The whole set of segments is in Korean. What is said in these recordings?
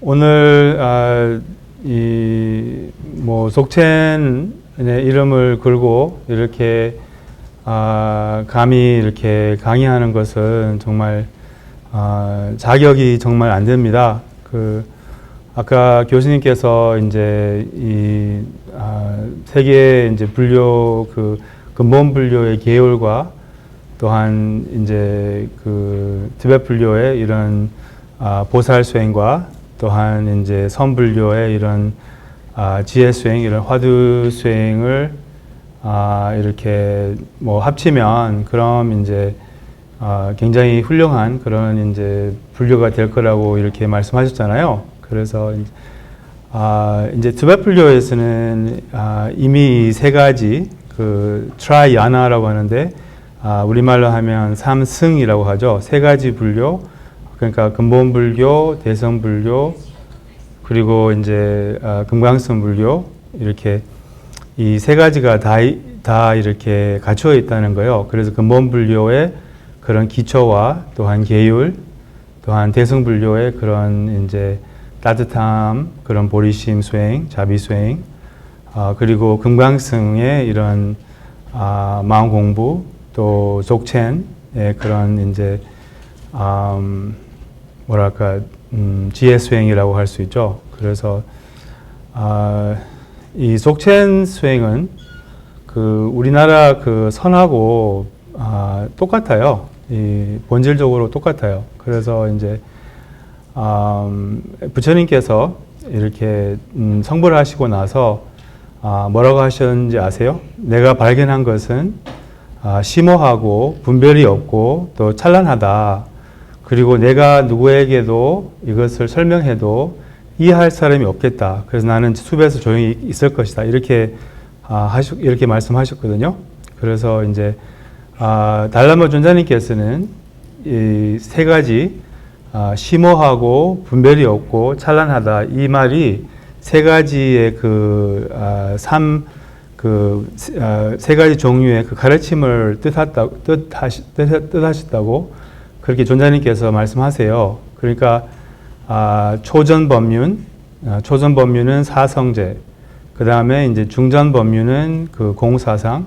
오늘 속첸의 이름을 걸고 이렇게 감히 이렇게 강의하는 것은 정말 자격이 정말 안 됩니다. 아까 교수님께서 이제 세계 이제 불교 근본 불교의 계율과 또한 이제 티베트 불교의 이런 보살 수행과 또한 이제 선불교의 이런 지혜 수행, 이런 화두 수행을 이렇게 합치면 그럼 이제 굉장히 훌륭한 그런 이제 불교가 될 거라고 이렇게 말씀하셨잖아요. 그래서 이제 티베트 불교에서는 이미 이 세 가지 트라이아나라고 하는데 우리말로 하면 삼승이라고 하죠. 세 가지 불교. 그러니까 근본 불교, 대성 불교, 그리고 이제 금강선 불교 이렇게 이 세 가지가 다 이렇게 갖춰 있다는 거예요. 그래서 근본 불교의 그런 기초와 또한 계율, 또한 대성 불교의 그런 이제 따뜻함, 그런 보리심 수행, 자비 수행, 그리고 금강승의 이런 마음 공부, 또 속첸의 그런 이제 지혜 수행이라고 할 수 있죠. 그래서 이 속첸 수행은 우리나라 선하고 똑같아요. 본질적으로 똑같아요. 그래서 이제 부처님께서 이렇게 성불을 하시고 나서 뭐라고 하셨는지 아세요? 내가 발견한 것은 심오하고 분별이 없고 또 찬란하다. 그리고 내가 누구에게도 이것을 설명해도 이해할 사람이 없겠다. 그래서 나는 숲에서 조용히 있을 것이다. 이렇게 말씀하셨거든요. 그래서 이제 달라마 존자님께서는 이 세 가지 심오하고 분별이 없고 찬란하다. 이 말이 세 가지의 세 가지 종류의 가르침을 뜻하셨다고 그렇게 존자님께서 말씀하세요. 그러니까 초전법륜, 초전법륜은 사성제, 그 다음에 이제 중전법륜은 공사상,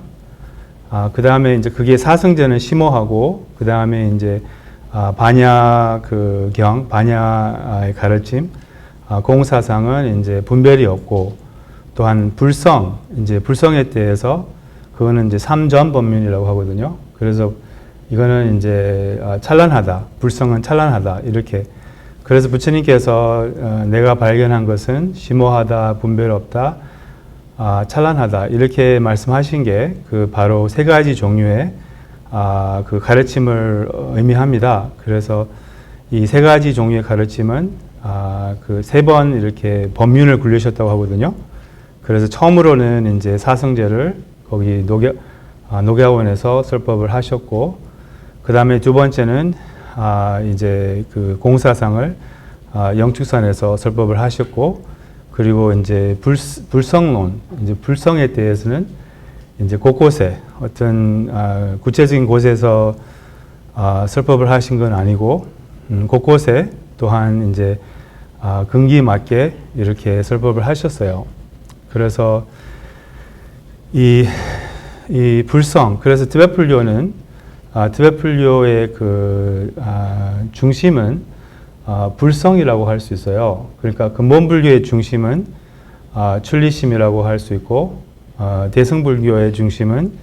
그 다음에 이제 그게 사성제는 심오하고, 그 다음에 이제 반야 반야의 가르침, 공사상은 이제 분별이 없고, 또한 불성에 대해서 그거는 이제 삼전법륜이라고 하거든요. 그래서 이거는 이제 찬란하다, 불성은 찬란하다 이렇게. 그래서 부처님께서 내가 발견한 것은 심오하다, 분별 없다, 찬란하다 이렇게 말씀하신 게 바로 세 가지 종류의 가르침을 의미합니다. 그래서 이 세 가지 종류의 가르침은 세 번 이렇게 법륜을 굴리셨다고 하거든요. 그래서 처음으로는 이제 사성제를 거기 녹야원에서 설법을 하셨고, 그 다음에 두 번째는 이제 공사상을 영축산에서 설법을 하셨고, 그리고 이제 불성론, 이제 불성에 대해서는 이제 곳곳에 어떤 구체적인 곳에서 설법을 하신 건 아니고, 곳곳에 또한 이제 근기 맞게 이렇게 설법을 하셨어요. 그래서 이 불성, 그래서 티베트 불교는 티베트 불교의 중심은 불성이라고 할 수 있어요. 그러니까 근본 불교의 중심은 출리심이라고 할 수 있고, 대승 불교의 중심은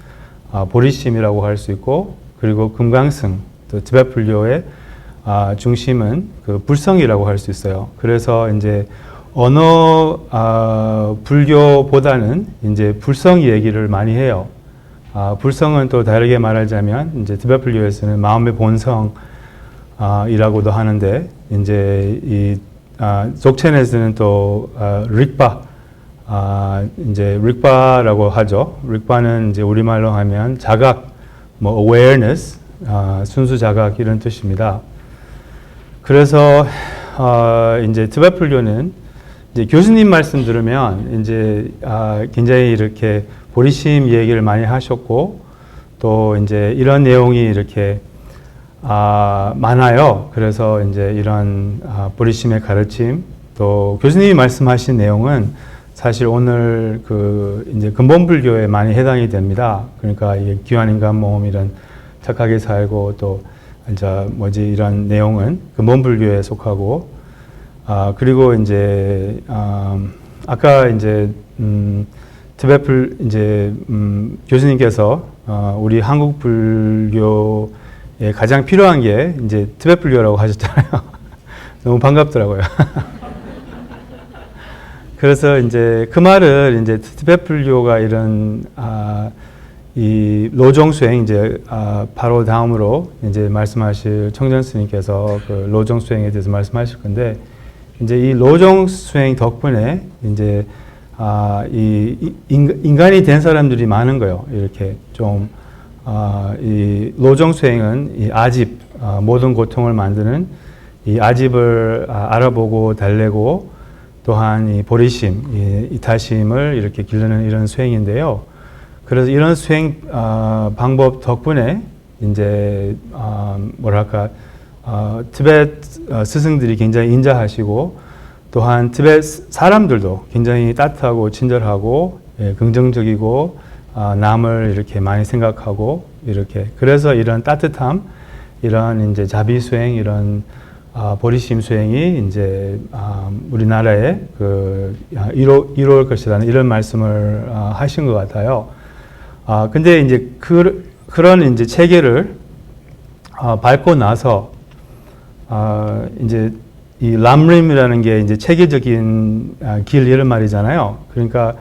보리심이라고 할 수 있고, 그리고 금강승, 또 티베트 불교의 중심은 불성이라고 할 수 있어요. 그래서 이제 불교보다는 이제 불성 얘기를 많이 해요. 불성은 또 다르게 말하자면 이제 티베트 불교에서는 마음의 본성이라고도 하는데, 이제 속첸에서는 또 릭바, 이제 릭바라고 하죠. 릭바는 이제 우리말로 하면 자각, awareness, 순수 자각 이런 뜻입니다. 그래서 이제 드베풀교는 이제 교수님 말씀 들으면 이제 굉장히 이렇게 보리심 얘기를 많이 하셨고 또 이제 이런 내용이 이렇게 많아요. 그래서 이제 이런 보리심의 가르침 또 교수님이 말씀하신 내용은 사실 오늘 그 이제 근본불교에 많이 해당이 됩니다. 그러니까 이게 귀한 인간 모험 이런 착하게 살고 또 이제 뭐지 이런 내용은 근본불교에 속하고 그리고 이제 아까 이제 티베트 이제 교수님께서 우리 한국 불교에 가장 필요한 게 이제 티베트 불교라고 하셨잖아요. 너무 반갑더라고요. 그래서 이제 그 말을 이제 티베트 불교가 이런 이 로종 수행 이제 바로 다음으로 이제 말씀하실 청전 스님께서 그 로종 수행에 대해서 말씀하실 건데 이제 이 로종 수행 덕분에 이제 이 인간이 된 사람들이 많은 거예요. 이렇게 좀 이 로종 수행은 이 아집 모든 고통을 만드는 이 아집을 알아보고 달래고 또한 이 보리심, 이타심을 이렇게 기르는 이런 수행인데요. 그래서 이런 수행 방법 덕분에 이제 뭐랄까 티베트 스승들이 굉장히 인자하시고 또한 티베트 사람들도 굉장히 따뜻하고 친절하고 긍정적이고 남을 이렇게 많이 생각하고 이렇게 그래서 이런 따뜻함, 이런 이제 자비 수행, 이런 보리심 수행이 이제 우리나라에 그 이로울 것이라는 이런 말씀을 하신 것 같아요. 근데 이제 그런 이제 체계를 밟고 나서 이제 이 람림이라는 게 이제 체계적인 길 이런 말이잖아요. 그러니까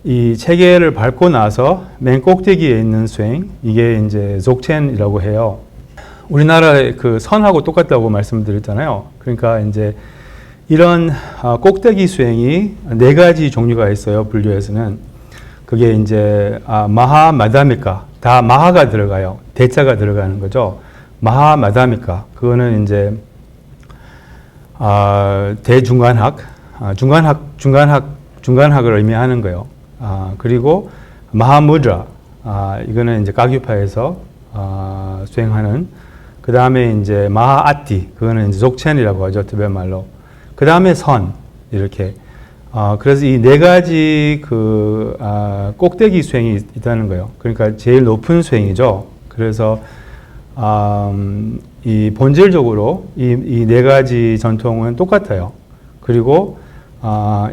이 체계를 밟고 나서 맨 꼭대기에 있는 수행, 이게 이제 족첸이라고 해요. 우리나라의 그 선하고 똑같다고 말씀드렸잖아요. 그러니까 이제 이런 꼭대기 수행이 4가지 종류가 있어요. 불교에서는. 그게 이제 마하 마다미카, 다 마하가 들어가요. 대자가 들어가는 거죠. 마하 마다미카, 그거는 이제 대중간학, 중간학을 의미하는 거예요. 그리고 마하무드라, 이거는 이제 가gyu파에서 수행하는. 그 다음에 이제 마하아티, 그거는 이제 족첸이라고 하죠, 티베트 말로. 그 다음에 선, 이렇게. 그래서 이 4가지 그 꼭대기 수행이 있다는 거예요. 그러니까 제일 높은 수행이죠. 그래서 이 본질적으로 이 4가지 전통은 똑같아요. 그리고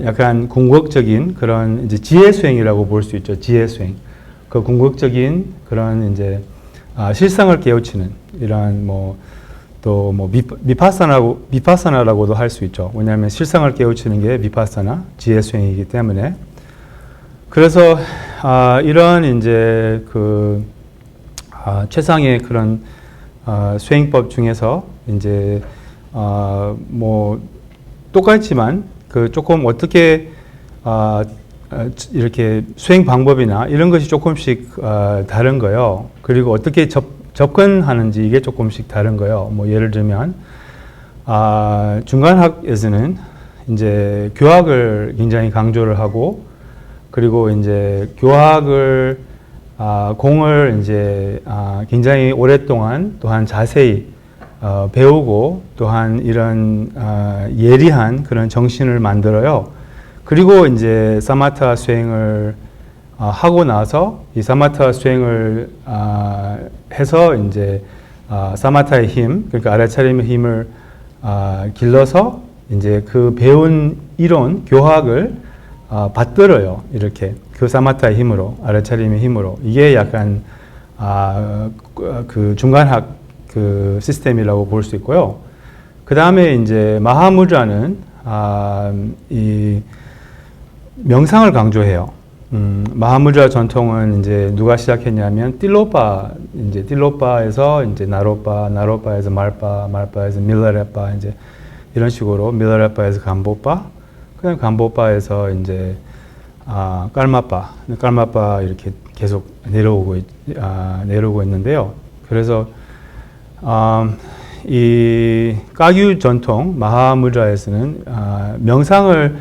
약간 궁극적인 그런 이제 지혜 수행이라고 볼 수 있죠. 지혜 수행. 그 궁극적인 그런 이제 실상을 깨우치는 이러한 또 미파사나라고도 할 수 있죠. 왜냐하면 실상을 깨우치는 게 미파사나 지혜 수행이기 때문에. 그래서 이런 이제 그 최상의 그런 수행법 중에서 이제 똑같지만 그 조금 어떻게 이렇게 수행 방법이나 이런 것이 조금씩 다른 거예요. 그리고 어떻게 접근하는지 이게 조금씩 다른 거예요. 예를 들면 중간학에서는 이제 교학을 굉장히 강조를 하고 그리고 이제 교학을 공을 이제 굉장히 오랫동안 또한 자세히 배우고 또한 이런 예리한 그런 정신을 만들어요. 그리고 이제 사마타 수행을 하고 나서 이 사마타 수행을 해서 이제 사마타의 힘, 그러니까 알아차림의 힘을 길러서 이제 그 배운 이론, 교학을 받들어요. 이렇게 그 사마타의 힘으로, 알아차림의 힘으로. 이게 약간 그 중간학 그 시스템이라고 볼 수 있고요. 그 다음에 이제 마하무드라는 이 명상을 강조해요. 마하무드라 전통은 이제 누가 시작했냐면 틸로파에서 이제 나로파에서 말파에서 밀라레파 이제 이런 식으로 밀라레파에서 간보파, 그다음 간보파에서 이제 깔마파 이렇게 계속 내려오고 있는데요. 그래서 이 까규 전통 마하무드라에서는 명상을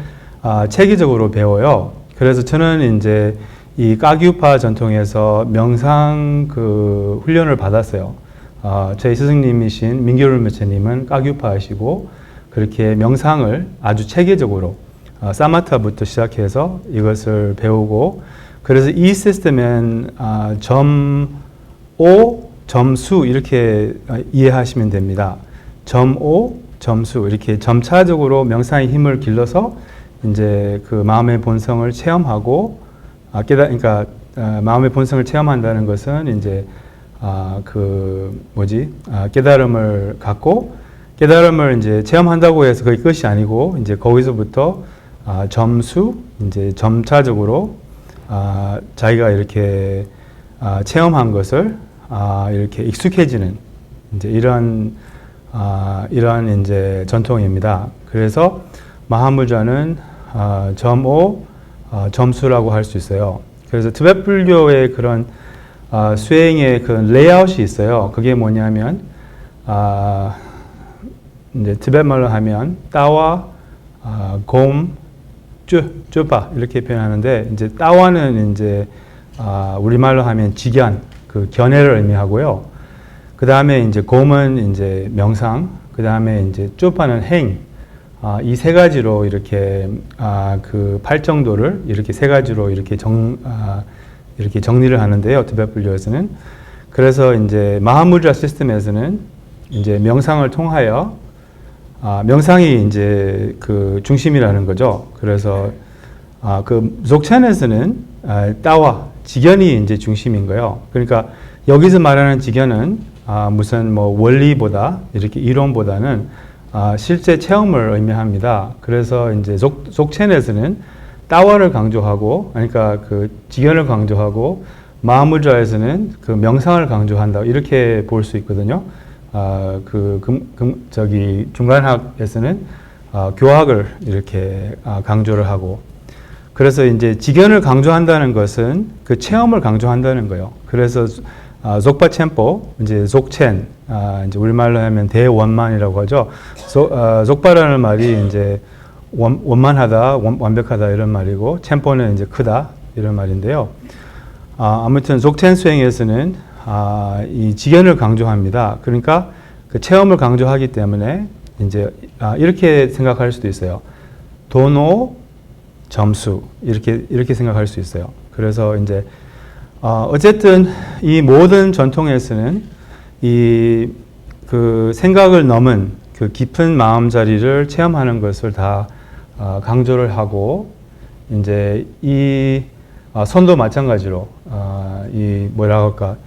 체계적으로 배워요. 그래서 저는 이제 이 까규파 전통에서 명상 그 훈련을 받았어요. 저희 스승님이신 민규르 매체님은 까규파이시고 그렇게 명상을 아주 체계적으로 사마타부터 시작해서 이것을 배우고 그래서 이 시스템은 점5, 점수 이렇게 이해하시면 됩니다. 점5, 점수 이렇게 점차적으로 명상의 힘을 길러서 이제 그 마음의 본성을 체험하고 그러니까 마음의 본성을 체험한다는 것은 이제 깨달음을 갖고 깨달음을 이제 체험한다고 해서 그게 끝이 아니고 이제 거기서부터 점수 이제 점차적으로 자기가 이렇게 체험한 것을 이렇게 익숙해지는 이제 이런 이제 전통입니다. 그래서 마하무드라는 점5 점수라고 할 수 있어요. 그래서 티베트 불교의 그런 수행의 그 레이아웃이 있어요. 그게 뭐냐면 이제 티베트 말로 하면 따와, 곰, 쭈파 이렇게 표현하는데 이제 따와는 이제 우리말로 하면 직견, 그 견해를 의미하고요. 그 다음에 이제 곰은 이제 명상, 그 다음에 이제 쭈파는 행. 이 세 가지로 이렇게 그 팔정도를 이렇게 세 가지로 이렇게 이렇게 정리를 하는데요. 티베트 불교에서는. 그래서 이제 마하무드라 시스템에서는 이제 명상을 통하여 명상이 이제 그 중심이라는 거죠. 그래서 그 dzogchen에서는 따와 직견이 이제 중심인 거예요. 그러니까 여기서 말하는 직견은 무슨 뭐 원리보다 이렇게 이론보다는 실제 체험을 의미합니다. 그래서 이제 dzogchen에서는 따와를 강조하고, 그러니까 그 직견을 강조하고, 마하무드라에서는 그 명상을 강조한다. 이렇게 볼 수 있거든요. 중간학에서는 교학을 이렇게 강조를 하고, 그래서 이제 직견을 강조한다는 것은 그 체험을 강조한다는 거예요. 그래서 족파 챔포, 이제 dzogchen, 이제 우리말로 하면 대원만이라고 하죠. 족파라는 말이 이제 원만하다, 완벽하다 이런 말이고, 챔포는 이제 크다 이런 말인데요. 아무튼 dzogchen 수행에서는 이 직견을 강조합니다. 그러니까 그 체험을 강조하기 때문에 이제 이렇게 생각할 수도 있어요. 도노 점수 이렇게 생각할 수 있어요. 그래서 이제 어쨌든 이 모든 전통에서는 이 그 생각을 넘은 그 깊은 마음자리를 체험하는 것을 다 강조를 하고 이제 이 선도 마찬가지로 이 뭐라고 할까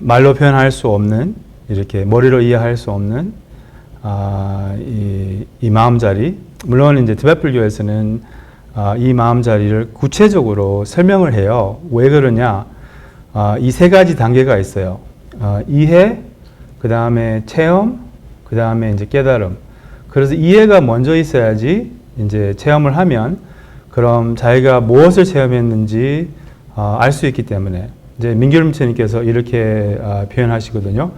말로 표현할 수 없는 이렇게 머리로 이해할 수 없는 이 마음자리 물론 이제 티베트 불교에서는 이 마음자리를 구체적으로 설명을 해요. 왜 그러냐? 이 세 가지 단계가 있어요. 이해, 그 다음에 체험, 그 다음에 이제 깨달음. 그래서 이해가 먼저 있어야지 이제 체험을 하면 그럼 자기가 무엇을 체험했는지 알 수 있기 때문에 이제 민규르 부처님께서 이렇게 표현하시거든요.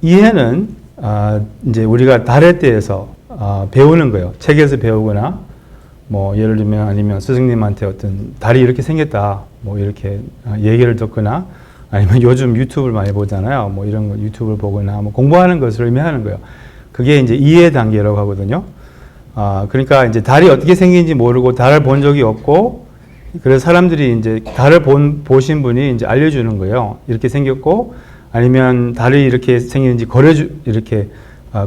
이해는 이제 우리가 달에 대해서 배우는 거예요. 책에서 배우거나 뭐 예를 들면 아니면 스승님한테 어떤 달이 이렇게 생겼다 뭐 이렇게 얘기를 듣거나 아니면 요즘 유튜브를 많이 보잖아요. 뭐 이런 거 유튜브를 보거나 뭐 공부하는 것을 의미하는 거예요. 그게 이제 이해 단계라고 하거든요. 그러니까 이제 달이 어떻게 생긴지 모르고 달을 본 적이 없고 그래서 사람들이 이제 달을 보신 분이 이제 알려주는 거예요. 이렇게 생겼고 아니면 달이 이렇게 생기는지 이렇게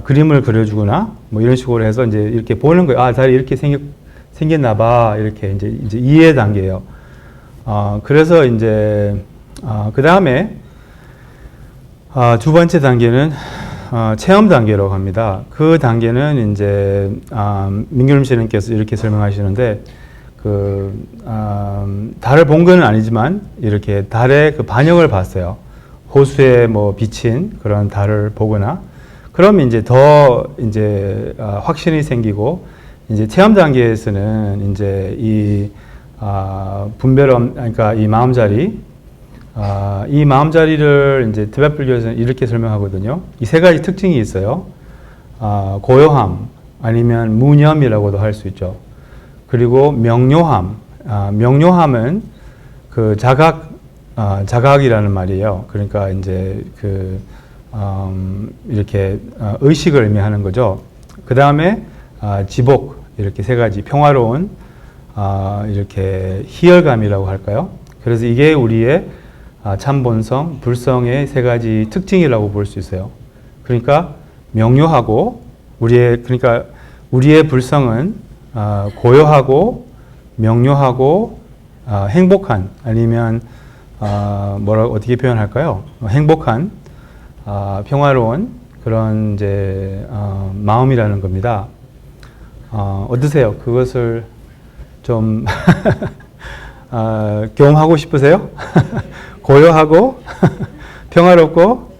그림을 그려주거나 뭐 이런 식으로 해서 이제 이렇게 보는 거예요. 달이 이렇게 생겼나 봐. 이렇게 이제 이해 단계예요. 그래서 이제 그 다음에 두 번째 단계는 체험 단계라고 합니다. 그 단계는 이제 민규르 선생님께서 이렇게 설명하시는데 달을 본 건 아니지만 이렇게 달의 그 반영을 봤어요. 호수에 뭐 비친 그런 달을 보거나 그럼 이제 더 이제 확신이 생기고 이제 체험 단계에서는 이제 이 분별함 그러니까 이 마음자리 이 마음자리를 이제 티베트 불교에서는 이렇게 설명하거든요. 이 세 가지 특징이 있어요. 고요함, 아니면 무념이라고도 할 수 있죠. 그리고 명료함, 명료함은 그 자각이라는 말이에요. 그러니까 이제 이렇게 의식을 의미하는 거죠. 그 다음에 지복, 이렇게 세 가지, 평화로운 이렇게 희열감이라고 할까요? 그래서 이게 우리의 참본성, 불성의 세 가지 특징이라고 볼 수 있어요. 그러니까 명료하고 그러니까 우리의 불성은 고요하고 명료하고 행복한, 아니면 어떻게 표현할까요? 행복한, 평화로운 그런 이제 마음이라는 겁니다. 어떠세요? 그것을 좀 경험하고 싶으세요? 고요하고 평화롭고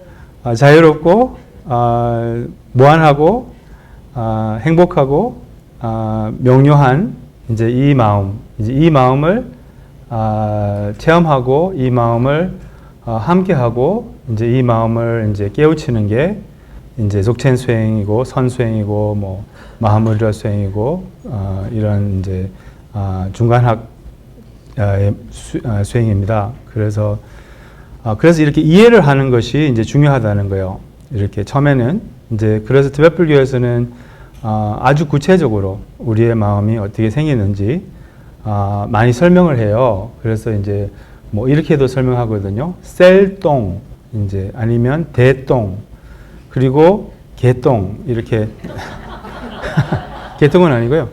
자유롭고 무한하고 행복하고 명료한 이제 이 마음을 체험하고 이 마음을 함께하고 이제 이 마음을 이제 깨우치는 게 이제 속첸 수행이고 선수행이고 뭐 마하무드라 수행이고 이런 이제 중간학 수행입니다. 그래서 이렇게 이해를 하는 것이 이제 중요하다는 거예요. 이렇게 처음에는 이제 그래서 티베트 불교에서는 아주 구체적으로 우리의 마음이 어떻게 생기는지 많이 설명을 해요. 그래서 이제 뭐 이렇게도 설명하거든요. 셀똥, 이제 아니면 대똥, 그리고 개똥, 이렇게 개똥은 아니고요.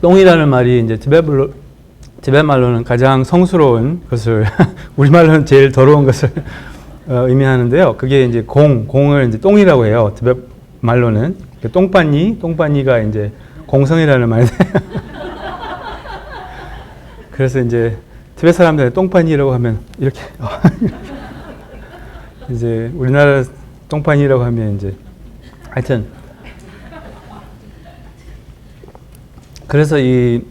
똥이라는 말이 이제 티베트 말로는 가장 성스러운 것을 우리말로는 제일 더러운 것을 의미하는데요. 그게 이제 공을 이제 똥이라고 해요. 티베트 말로는 똥빠니가 이제 공성이라는 말인데 그래서 이제 티베트 사람들이 똥빠니라고 하면 이렇게 이제 우리나라 똥빠니라고 하면 이제 하여튼 그래서 이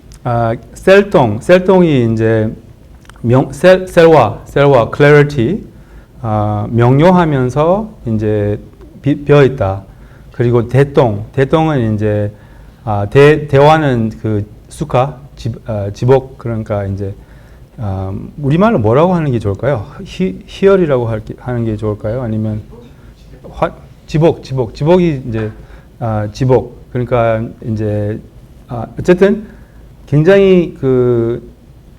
셀똥이 이제 셀와 clarity, 명료하면서 이제 비어 있다. 그리고 대똥은 이제 대화는 그 수카, 지복, 그러니까 이제 우리말로 뭐라고 하는 게 좋을까요? 희열이라고 하는 게 좋을까요? 아니면 지복이 이제 지복, 그러니까 이제 어쨌든 굉장히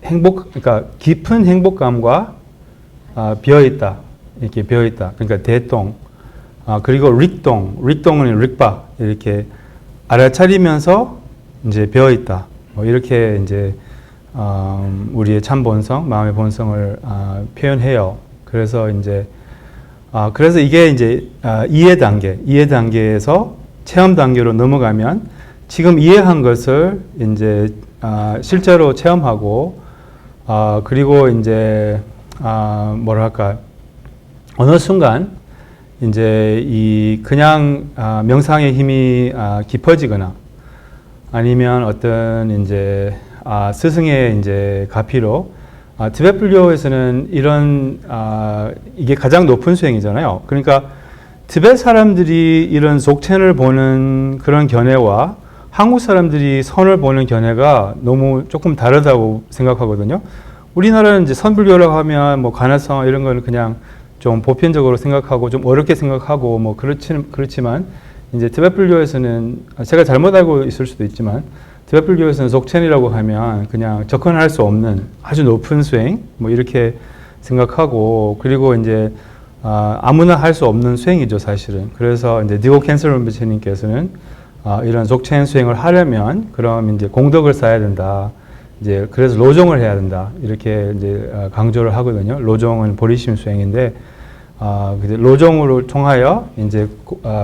그러니까 깊은 행복감과 비어 있다, 이렇게 비어 있다. 그러니까 대똥, 그리고 릭똥은 릭바, 이렇게 알아차리면서 이제 비어 있다. 뭐 이렇게 이제 우리의 참 본성, 마음의 본성을 표현해요. 그래서 이제 그래서 이게 이제 이해 단계에서 체험 단계로 넘어가면 지금 이해한 것을 이제 실제로 체험하고 그리고 이제 뭐랄까 어느 순간 이제 이 그냥 명상의 힘이 깊어지거나 아니면 어떤 이제 스승의 이제 가피로 티베트 불교에서는 이런 이게 가장 높은 수행이잖아요. 그러니까 티베트 사람들이 이런 속첸을 보는 그런 견해와 한국 사람들이 선을 보는 견해가 너무 조금 다르다고 생각하거든요. 우리나라는 이제 선불교라고 하면 뭐 간화성 이런 거는 그냥 좀 보편적으로 생각하고 좀 어렵게 생각하고 뭐 그렇지만 이제 티베트 불교에서는 제가 잘못 알고 있을 수도 있지만 티베트 불교에서는 속첸이라고 하면 그냥 접근할 수 없는 아주 높은 수행 뭐 이렇게 생각하고 그리고 이제 아무나 할 수 없는 수행이죠 사실은. 그래서 이제 디고 캔슬 부처님께서는 이런 속첸 수행을 하려면 그럼 이제 공덕을 쌓아야 된다. 이제 그래서 로종을 해야 된다. 이렇게 이제 강조를 하거든요. 로종은 보리심 수행인데 로종으로 통하여 이제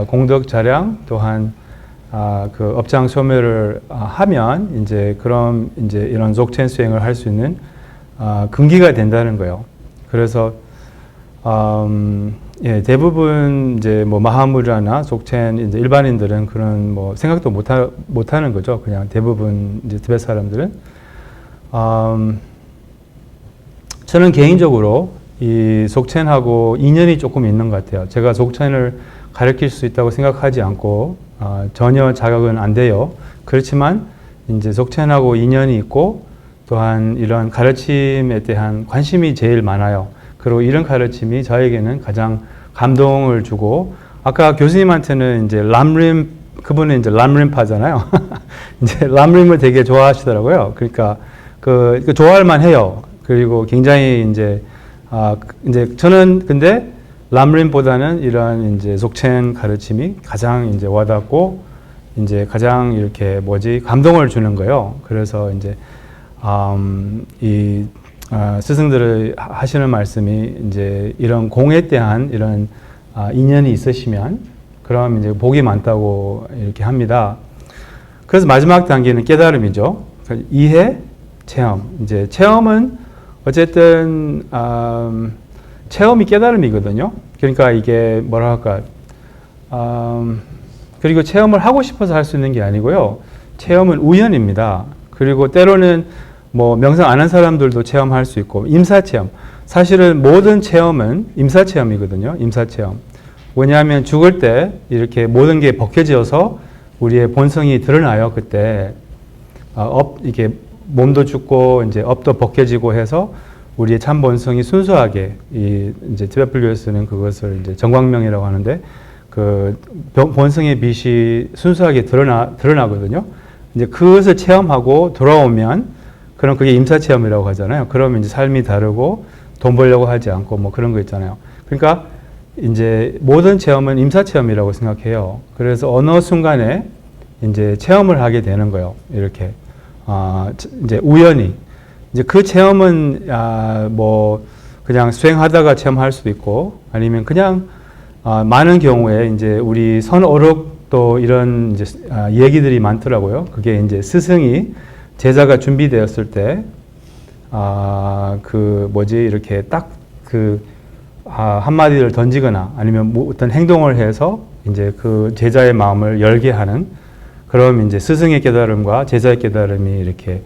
공덕 자량 또한 그 업장 소멸을 하면 이제 그럼 이제 이런 속첸 수행을 할 수 있는 근기가 된다는 거예요. 그래서 예, 대부분 이제 뭐 마하무드라나 속첸 이제 일반인들은 그런 뭐 생각도 못하는 거죠. 그냥 대부분 이제 티베트 사람들은 저는 개인적으로 이 속첸하고 인연이 조금 있는 것 같아요. 제가 속첸을 가르칠 수 있다고 생각하지 않고 전혀 자격은 안 돼요. 그렇지만 이제 속첸하고 인연이 있고 또한 이런 가르침에 대한 관심이 제일 많아요. 그리고 이런 가르침이 저에게는 가장 감동을 주고 아까 교수님한테는 이제 람림 그분은 이제 람림파잖아요. 이제 람림을 되게 좋아하시더라고요. 그러니까 그 좋아할 만해요. 그리고 굉장히 이제 저는 근데 람림보다는 이런 이제 속첸 가르침이 가장 이제 와닿고 이제 가장 이렇게 감동을 주는 거예요. 그래서 이제 스승들이 하시는 말씀이 이제 이런 공에 대한 이런 인연이 있으시면 그럼 이제 복이 많다고 이렇게 합니다. 그래서 마지막 단계는 깨달음이죠. 이해, 체험. 이제 체험은 어쨌든 체험이 깨달음이거든요. 그러니까 이게 뭐랄까 그리고 체험을 하고 싶어서 할 수 있는 게 아니고요. 체험은 우연입니다. 그리고 때로는 뭐 명상 안 한 사람들도 체험할 수 있고 임사체험. 사실은 모든 체험은 임사체험이거든요. 임사체험. 왜냐하면 죽을 때 이렇게 모든 게 벗겨져서 우리의 본성이 드러나요. 그때 이게 몸도 죽고 이제 업도 벗겨지고 해서 우리의 참 본성이 순수하게 이제 티베트 불교에서는 그것을 이제 정광명이라고 하는데 그 본성의 빛이 순수하게 드러나거든요. 이제 그것을 체험하고 돌아오면 그럼 그게 임사체험이라고 하잖아요. 그러면 이제 삶이 다르고 돈 벌려고 하지 않고 뭐 그런 거 있잖아요. 그러니까 이제 모든 체험은 임사체험이라고 생각해요. 그래서 어느 순간에 이제 체험을 하게 되는 거예요. 이렇게 이제 우연히 이제 그 체험은 뭐 그냥 수행하다가 체험할 수도 있고 아니면 그냥 많은 경우에 이제 우리 선어록도 이런 이제 얘기들이 많더라고요. 그게 이제 스승이 제자가 준비되었을 때 이렇게 딱 한마디를 던지거나 아니면 뭐 어떤 행동을 해서 이제 그 제자의 마음을 열게 하는 그럼 이제 스승의 깨달음과 제자의 깨달음이 이렇게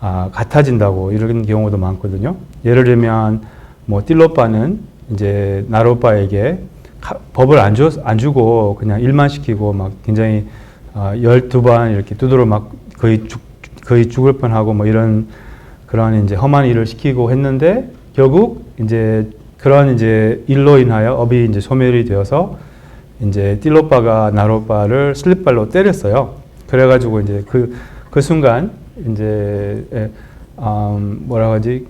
같아진다고 이런 경우도 많거든요. 예를 들면 뭐 띨로빠는 이제 나로빠에게 법을 안 주고 그냥 일만 시키고 막 굉장히 12번 이렇게 두드러 막 거의 죽을 뻔하고 뭐 그런 이제 험한 일을 시키고 했는데 결국 이제 그런 이제 일로 인하여 업이 이제 소멸이 되어서 이제 띨로빠가 나로빠를 슬립발로 때렸어요. 그래가지고 이제 그 순간 이제 뭐라고 하지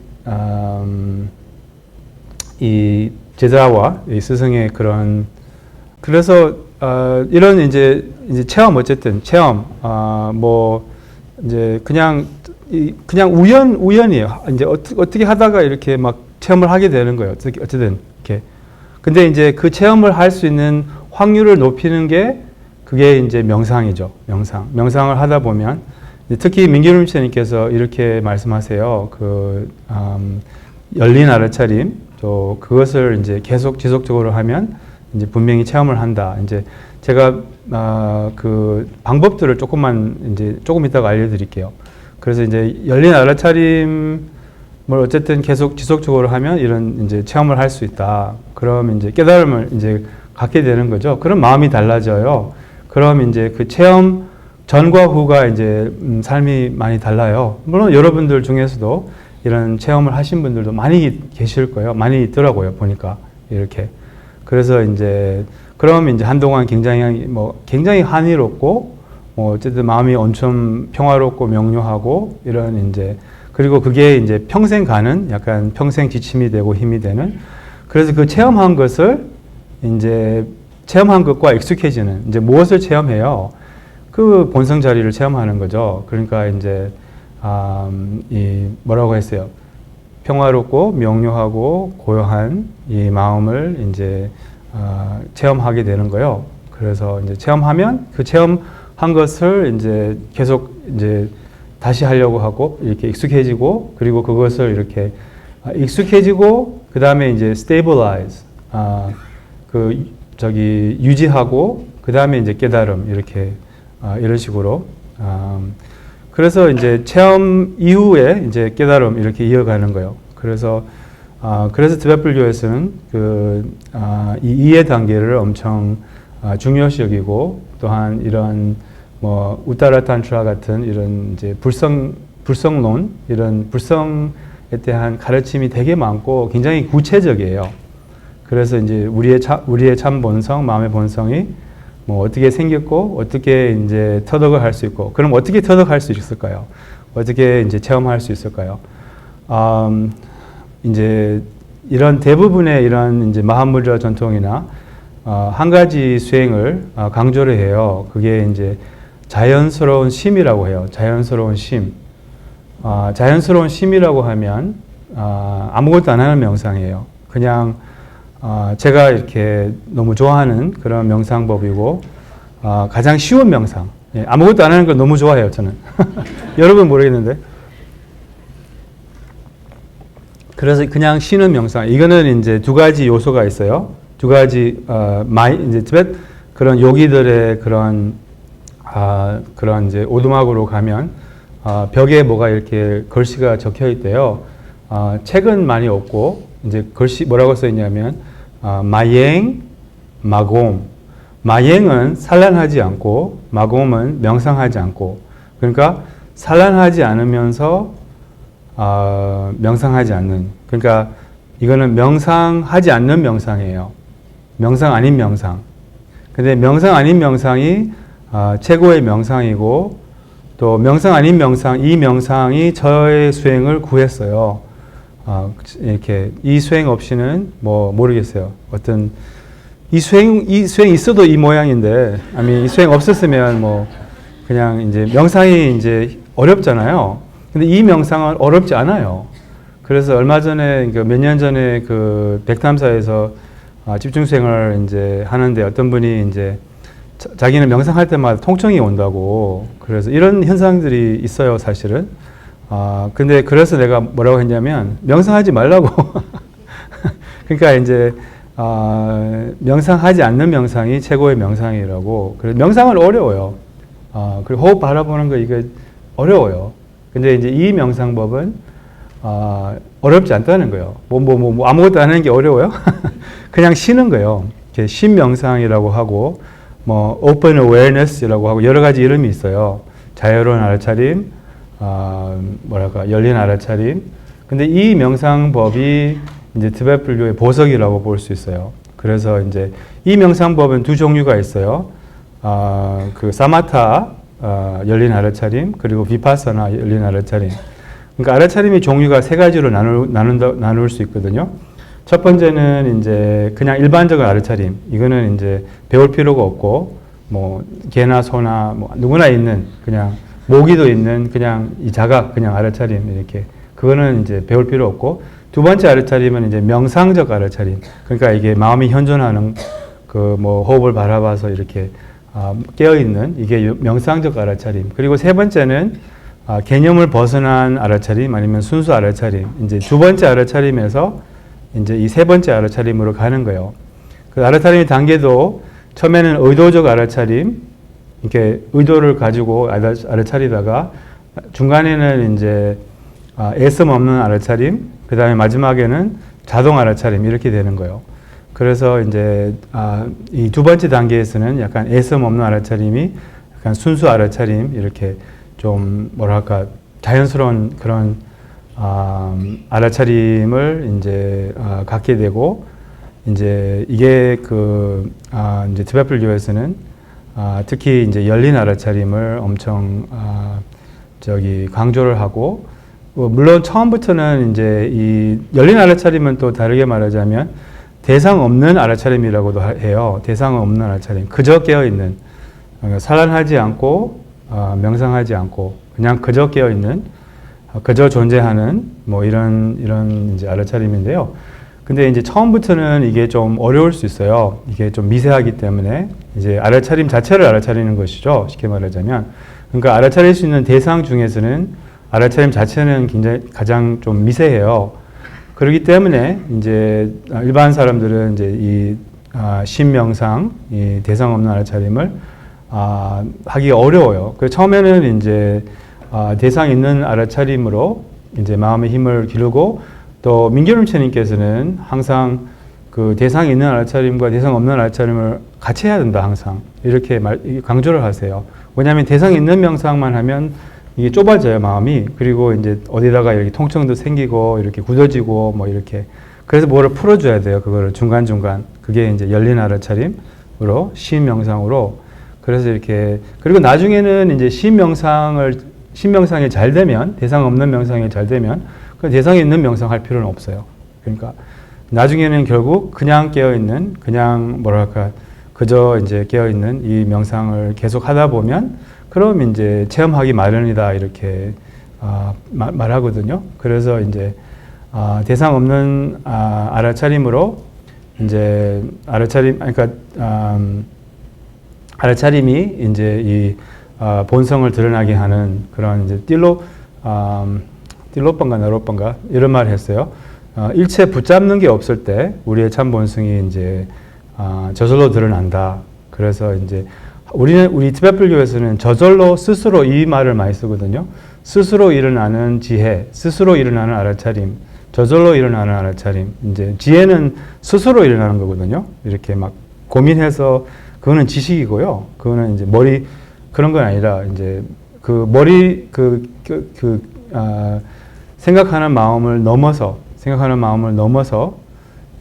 이 제자와 이 스승의 그래서 이런 이제 체험 어쨌든 체험 뭐 이제 그냥 우연이에요. 이제 어떻게 하다가 이렇게 막 체험을 하게 되는 거예요. 어쨌든 이렇게. 근데 이제 그 체험을 할 수 있는 확률을 높이는 게 그게 이제 명상이죠. 명상을 하다 보면 특히 민규름 씨님께서 이렇게 말씀하세요. 열린 알아차림 또 그것을 이제 계속 지속적으로 하면 이제 분명히 체험을 한다. 이제 제가 그 방법들을 조금 이따가 알려드릴게요. 그래서 이제 열린 알아차림을 어쨌든 계속 지속적으로 하면 이런 이제 체험을 할 수 있다. 그럼 이제 깨달음을 이제 갖게 되는 거죠. 그럼 마음이 달라져요. 그럼 이제 그 체험 전과 후가 이제 삶이 많이 달라요. 물론 여러분들 중에서도 이런 체험을 하신 분들도 많이 계실 거예요. 많이 있더라고요. 보니까 이렇게. 그래서 이제 그럼 이제 한동안 굉장히 한이롭고 어쨌든 마음이 엄청 평화롭고 명료하고 이런 이제 그리고 그게 이제 평생 가는 약간 평생 지침이 되고 힘이 되는 그래서 그 체험한 것을 이제 체험한 것과 익숙해지는 이제 무엇을 체험해요? 그 본성 자리를 체험하는 거죠. 그러니까 이제 뭐라고 했어요? 평화롭고 명료하고 고요한 이 마음을 이제 체험하게 되는 거예요. 그래서 이제 체험하면 그 체험한 것을 이제 계속 이제 다시 하려고 하고 이렇게 익숙해지고 그리고 그것을 이렇게 익숙해지고 그 다음에 이제 stabilize 유지하고 그 다음에 이제 깨달음 이렇게 이런 식으로 그래서 이제 체험 이후에 이제 깨달음 이렇게 이어가는 거예요. 그래서 그래서 티베트 불교에서는 이 이해 단계를 엄청 중요시 여기고 또한 이런 뭐 우타라 탄트라 같은 이런 이제 불성론 이런 불성에 대한 가르침이 되게 많고 굉장히 구체적이에요. 그래서 이제 우리의 참 본성, 마음의 본성이 뭐 어떻게 생겼고 어떻게 이제 터득을 할 수 있고 그럼 어떻게 터득할 수 있을까요? 어떻게 이제 체험할 수 있을까요? 이제 이런 대부분의 이런 이제 마하무드라 전통이나 한 가지 수행을 강조를 해요. 그게 이제 자연스러운 심이라고 해요. 자연스러운 심. 자연스러운 심이라고 하면 아무것도 안 하는 명상이에요. 그냥 제가 이렇게 너무 좋아하는 그런 명상법이고 가장 쉬운 명상. 예, 아무것도 안 하는 걸 너무 좋아해요, 저는. 여러분 모르겠는데. 그래서 그냥 쉬는 명상. 이거는 이제 두 가지 요소가 있어요. 두 가지 이제 티베트 그런 요기들의 그런 이제 오두막으로 가면 벽에 뭐가 이렇게 글씨가 적혀 있대요. 책은 많이 없고 이제 글씨 뭐라고 써 있냐면 마행, 마곰. 마행은 산란하지 않고 마곰은 명상하지 않고. 그러니까 산란하지 않으면서 명상하지 않는. 그러니까 이거는 명상하지 않는 명상이에요. 명상 아닌 명상. 근데 명상 아닌 명상이 최고의 명상이고 또 명상 아닌 명상, 이 명상이 저의 수행을 구했어요. 이렇게 이 수행 없이는 뭐 모르겠어요. 어떤 이 수행 있어도 이 모양인데, 이 수행 없었으면 뭐 그냥 이제 명상이 이제 어렵잖아요. 근데 이 명상은 어렵지 않아요. 그래서 얼마 전에 몇 년 전에 그 백탐사에서 집중수행을 이제 하는데 어떤 분이 이제 자기는 명상할 때마다 통증이 온다고. 그래서 이런 현상들이 있어요, 사실은. 근데 그래서 내가 뭐라고 했냐면 명상하지 말라고. 그러니까 이제 명상하지 않는 명상이 최고의 명상이라고. 그래서 명상은 어려워요. 그리고 호흡 바라보는 거 이게 어려워요. 근데 이제 이 명상법은 어렵지 않다는 거예요. 아무것도 안 하는 게 어려워요? 그냥 쉬는 거예요. 이렇게 쉼 명상이라고 하고, 뭐 open awareness라고 하고 여러 가지 이름이 있어요. 자유로운 알아차림, 열린 알아차림. 근데 이 명상법이 이제 티베트 불교의 보석이라고 볼 수 있어요. 그래서 이제 이 명상법은 두 종류가 있어요. 그 사마타 열린 알아차림 그리고 비파사나 열린 알아차림. 그러니까 알아차림의 종류가 세 가지로 나눌 수 있거든요. 첫 번째는 이제 그냥 일반적인 알아차림. 이거는 이제 배울 필요가 없고 뭐 개나 소나 뭐 누구나 있는 그냥 모기도 있는 그냥 이 자각 그냥 알아차림 이렇게 그거는 이제 배울 필요 없고 두 번째 알아차림은 이제 명상적 알아차림. 그러니까 이게 마음이 현존하는 그 뭐 호흡을 바라봐서 이렇게 깨어 있는 이게 명상적 알아차림. 그리고 세 번째는 개념을 벗어난 알아차림 아니면 순수 알아차림. 이제 두 번째 알아차림에서 이제 이 세 번째 알아차림으로 가는 거예요. 그 알아차림의 단계도 처음에는 의도적 알아차림, 이렇게 의도를 가지고 알아차리다가 중간에는 이제 애씀 없는 알아차림, 그 다음에 마지막에는 자동 알아차림 이렇게 되는 거예요. 그래서 이제 이 두 번째 단계에서는 약간 애씀 없는 알아차림이 약간 순수 알아차림 이렇게 좀 뭐랄까 자연스러운 그런 알아차림을 이제 갖게 되고 이제 이게 이제 티베트 불교에서는 특히 이제 열린 알아차림을 엄청 강조를 하고 물론 처음부터는 이제 이 열린 알아차림은 또 다르게 말하자면 대상 없는 알아차림이라고도 해요. 대상 없는 알아차림. 그저 깨어있는. 산란하지 않고, 명상하지 않고, 그냥 그저 깨어있는, 그저 존재하는, 뭐 이런 이제 알아차림인데요. 근데 이제 처음부터는 이게 좀 어려울 수 있어요. 이게 좀 미세하기 때문에, 이제 알아차림 자체를 알아차리는 것이죠. 쉽게 말하자면. 그러니까 알아차릴 수 있는 대상 중에서는 알아차림 자체는 굉장히 가장 좀 미세해요. 그렇기 때문에 이제 일반 사람들은 이제 이 심명상, 이 대상 없는 알아차림을 하기가 어려워요. 그 처음에는 이제 대상 있는 알아차림으로 이제 마음의 힘을 기르고 또 민규름체님께서는 항상 그 대상이 있는 알아차림과 대상 없는 알아차림을 같이 해야 된다 항상 이렇게 강조를 하세요. 왜냐하면 대상이 있는 명상만 하면 이게 좁아져요 마음이. 그리고 이제 어디다가 이렇게 통증도 생기고 이렇게 굳어지고 뭐 이렇게. 그래서 뭐를 풀어줘야 돼요. 그거를 중간중간. 그게 이제 열린 알아차림으로 심 명상으로. 그래서 이렇게 그리고 나중에는 이제 심 명상이 잘 되면 대상 없는 명상이 잘 되면 그 대상이 있는 명상 할 필요는 없어요. 그러니까 나중에는 결국 그냥 깨어있는 그냥 뭐랄까 그저 이제 깨어있는 이 명상을 계속 하다 보면 그럼 이제 체험하기 마련이다 이렇게 말하거든요. 그래서 이제 대상 없는 알아차림으로 이제 알아차림이 이제 이 본성을 드러나게 하는 그런 이제 띨로빵가 나로빵가 이런 말을 했어요. 일체 붙잡는 게 없을 때 우리의 참 본성이 이제 저절로 드러난다. 그래서 이제 우리 티베트 불교에서는 저절로 스스로 이 말을 많이 쓰거든요. 스스로 일어나는 지혜, 스스로 일어나는 알아차림, 저절로 일어나는 알아차림. 이제 지혜는 스스로 일어나는 거거든요. 이렇게 막 고민해서 그거는 지식이고요. 그거는 이제 머리 그런 건 아니라 이제 그 머리 생각하는 마음을 넘어서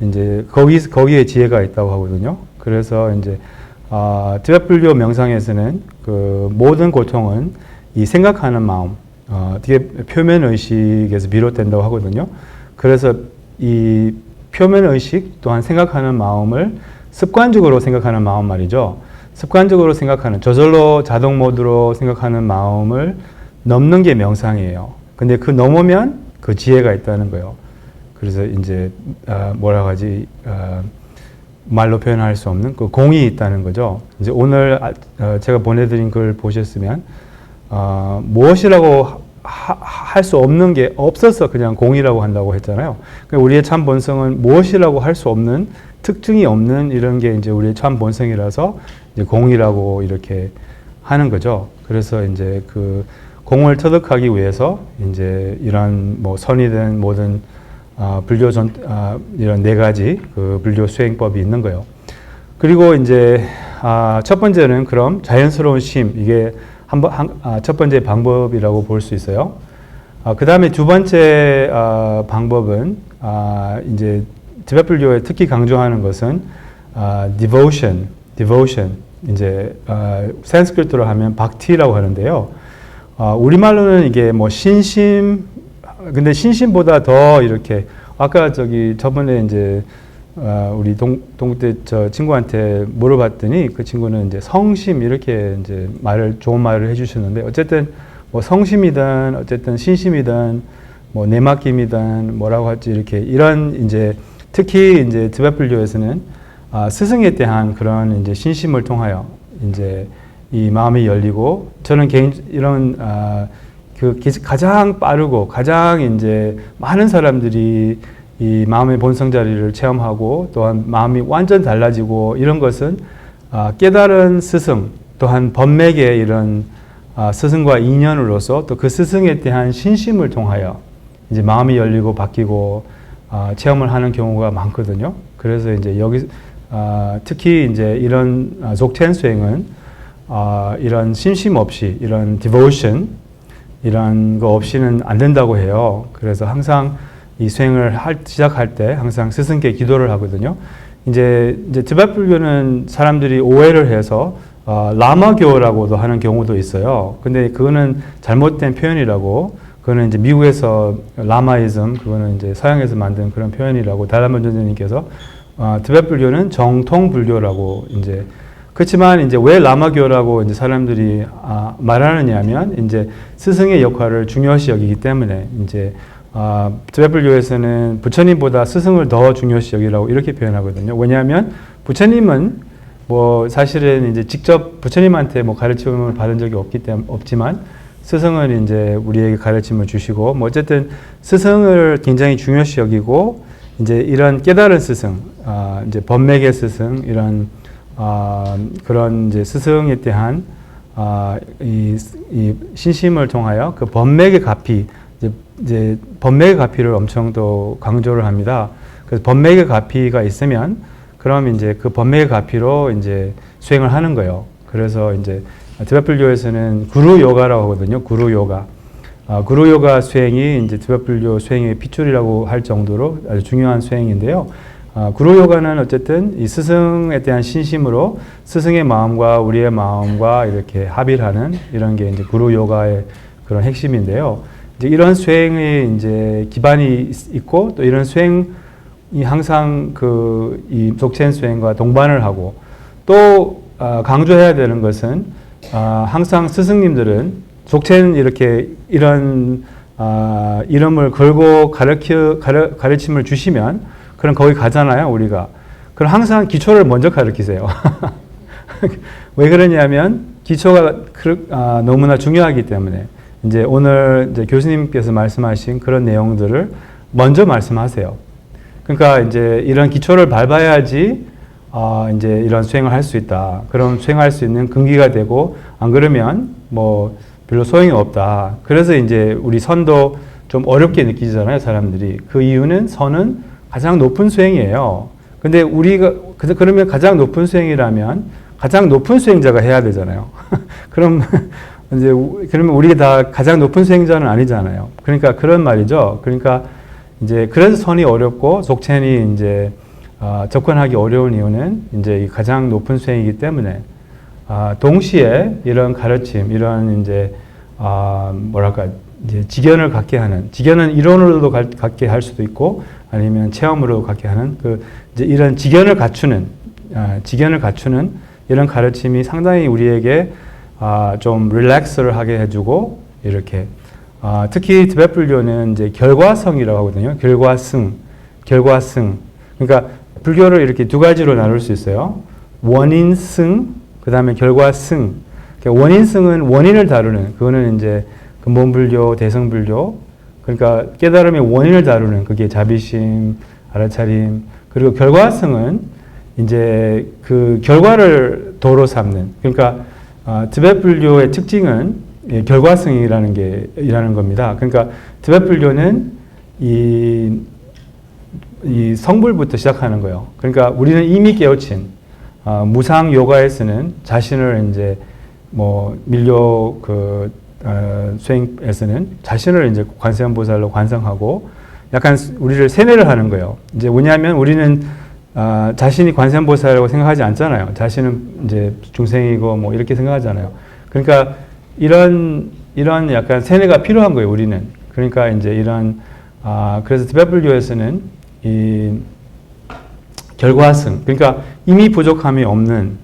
이제 거기에 지혜가 있다고 하거든요. 그래서 이제 티베트 불교 명상에서는 그 모든 고통은 이 생각하는 마음, 되게 표면 의식에서 비롯된다고 하거든요. 그래서 이 표면 의식 또한 생각하는 마음을 습관적으로 생각하는 마음 말이죠. 습관적으로 생각하는 저절로 자동 모드로 생각하는 마음을 넘는 게 명상이에요. 근데 그 넘으면 그 지혜가 있다는 거예요. 그래서 이제 뭐라고 하지 말로 표현할 수 없는 그 공이 있다는 거죠. 이제 오늘 제가 보내드린 글 보셨으면 무엇이라고 할 수 없는 게 없어서 그냥 공이라고 한다고 했잖아요. 그러니까 우리의 참 본성은 무엇이라고 할 수 없는 특징이 없는 이런 게 이제 우리의 참 본성이라서 이제 공이라고 이렇게 하는 거죠. 그래서 이제 그 공을 터득하기 위해서 이제 이런 뭐 선이든 뭐든 불교 이런 네 가지 그 불교 수행법이 있는 거예요. 그리고 이제 첫 번째는 그럼 자연스러운 심 이게 첫 번째 방법이라고 볼 수 있어요. 그 다음에 두 번째 방법은 이제 티베트 불교에 특히 강조하는 것은 devotion 이제 산스크리트로 하면 박티라고 하는데요. 우리말로는 이게 뭐 근데 신심보다 더 이렇게 아까 저번에 이제 우리 동국대 저 친구한테 물어봤더니 그 친구는 이제 성심 이렇게 이제 좋은 말을 해주셨는데 어쨌든 뭐 성심이든 어쨌든 신심이든 뭐 내맡김이든 뭐라고 할지 이렇게 이런 이제 특히 이제 티베트 불교에서는 스승에 대한 그런 이제 신심을 통하여 이제 이 마음이 열리고 저는 이런 그 가장 빠르고 가장 이제 많은 사람들이 이 마음의 본성 자리를 체험하고 또한 마음이 완전 달라지고 이런 것은 깨달은 스승 또한 법맥의 이런 스승과 인연으로서 또 그 스승에 대한 신심을 통하여 이제 마음이 열리고 바뀌고 체험을 하는 경우가 많거든요. 그래서 이제 여기 특히 이제 이런 족텐 수행은 이런 신심 없이 이런 디보션 이런 거 없이는 안 된다고 해요. 그래서 항상 이 수행을 시작할 때 항상 스승께 기도를 하거든요. 이제 티베트 불교는 사람들이 오해를 해서 라마교라고도 하는 경우도 있어요. 근데 그거는 잘못된 표현이라고, 그거는 이제 미국에서 라마이즘, 그거는 이제 서양에서 만든 그런 표현이라고 달라마 전도님께서 티베트 불교는 정통 불교라고 이제 그렇지만 이제 왜 라마교라고 이제 사람들이 말하느냐면 이제 스승의 역할을 중요시 여기기 때문에 이제 티베트 불교에서는 부처님보다 스승을 더 중요시 여기라고 이렇게 표현하거든요. 왜냐하면 부처님은 뭐 사실은 이제 직접 부처님한테 뭐 가르침을 받은 적이 없지만 스승은 이제 우리에게 가르침을 주시고 뭐 어쨌든 스승을 굉장히 중요시 여기고 이제 이런 깨달은 스승, 이제 법맥의 스승 이런 그런 이제 스승에 대한 이 신심을 통하여 그 법맥의 가피 이제 번맥의 가피를 엄청 또 강조를 합니다. 그래서 번맥의 가피가 있으면 그럼 이제 그 번맥의 가피로 이제 수행을 하는 거예요. 그래서 이제 티베트 불교에서는 구루 요가라고 하거든요. 구루 요가. 구루 요가 수행이 이제 티베트 불교 수행의 핏줄이라고 할 정도로 아주 중요한 수행인데요. 구루 요가는 어쨌든 이 스승에 대한 신심으로 스승의 마음과 우리의 마음과 이렇게 합의를 하는 이런 게 이제 구루 요가의 그런 핵심인데요. 이제 이런 수행의 이제 기반이 있고 또 이런 수행이 항상 이 속첸 수행과 동반을 하고 또 강조해야 되는 것은 항상 스승님들은 속첸 이렇게 이런 이름을 걸고 가르침을 주시면 그럼 거기 가잖아요, 우리가. 그럼 항상 기초를 먼저 가르치세요. 왜 그러냐면 기초가 너무나 중요하기 때문에 이제 오늘 이제 교수님께서 말씀하신 그런 내용들을 먼저 말씀하세요. 그러니까 이제 이런 기초를 밟아야지 이제 이런 수행을 할 수 있다. 그럼 수행할 수 있는 근기가 되고 안 그러면 뭐 별로 소용이 없다. 그래서 이제 우리 선도 좀 어렵게 느끼잖아요, 사람들이. 그 이유는 선은 가장 높은 수행이에요. 근데 우리가 그러면 가장 높은 수행이라면 가장 높은 수행자가 해야 되잖아요. 그럼 이제 그러면 우리가 다 가장 높은 수행자는 아니잖아요. 그러니까 그런 말이죠. 그러니까 이제 그래서 선이 어렵고 속첸이 이제 접근하기 어려운 이유는 이제 가장 높은 수행이기 때문에 동시에 이런 가르침, 이런 이제 뭐랄까 이제 직견을 갖게 하는, 직견은 이론으로도 갖게 할 수도 있고 아니면 체험으로 갖게 하는 이제 이런 직견을 갖추는 이런 가르침이 상당히 우리에게 좀 릴렉스를 하게 해주고 이렇게 특히 티베트 불교는 이제 결과성이라고 하거든요. 결과승. 그러니까 불교를 이렇게 두 가지로 나눌 수 있어요. 원인승, 그 다음에 결과승. 원인승은 원인을 다루는, 그거는 이제 근본불교, 대승불교. 그러니까 깨달음의 원인을 다루는, 그게 자비심, 알아차림. 그리고 결과승은 이제 그 결과를 도로 삼는. 그러니까 티베트 불교의 특징은 결과승이라는 겁니다. 그러니까 티베트 불교는 이 성불부터 시작하는 거예요. 그러니까 우리는 이미 깨우친 무상 요가에서는 자신을 이제 뭐 밀교 수행에서는 자신을 이제 관세음보살로 관성하고 약간 우리를 세뇌를 하는 거예요. 이제 뭐냐면 우리는 자신이 관세음보살이라고 생각하지 않잖아요. 자신은 이제 중생이고 뭐 이렇게 생각하잖아요. 그러니까 이런 약간 세뇌가 필요한 거예요, 우리는. 그러니까 이제 그래서 티베트 불교에서는 이 결과승, 그러니까 이미 부족함이 없는,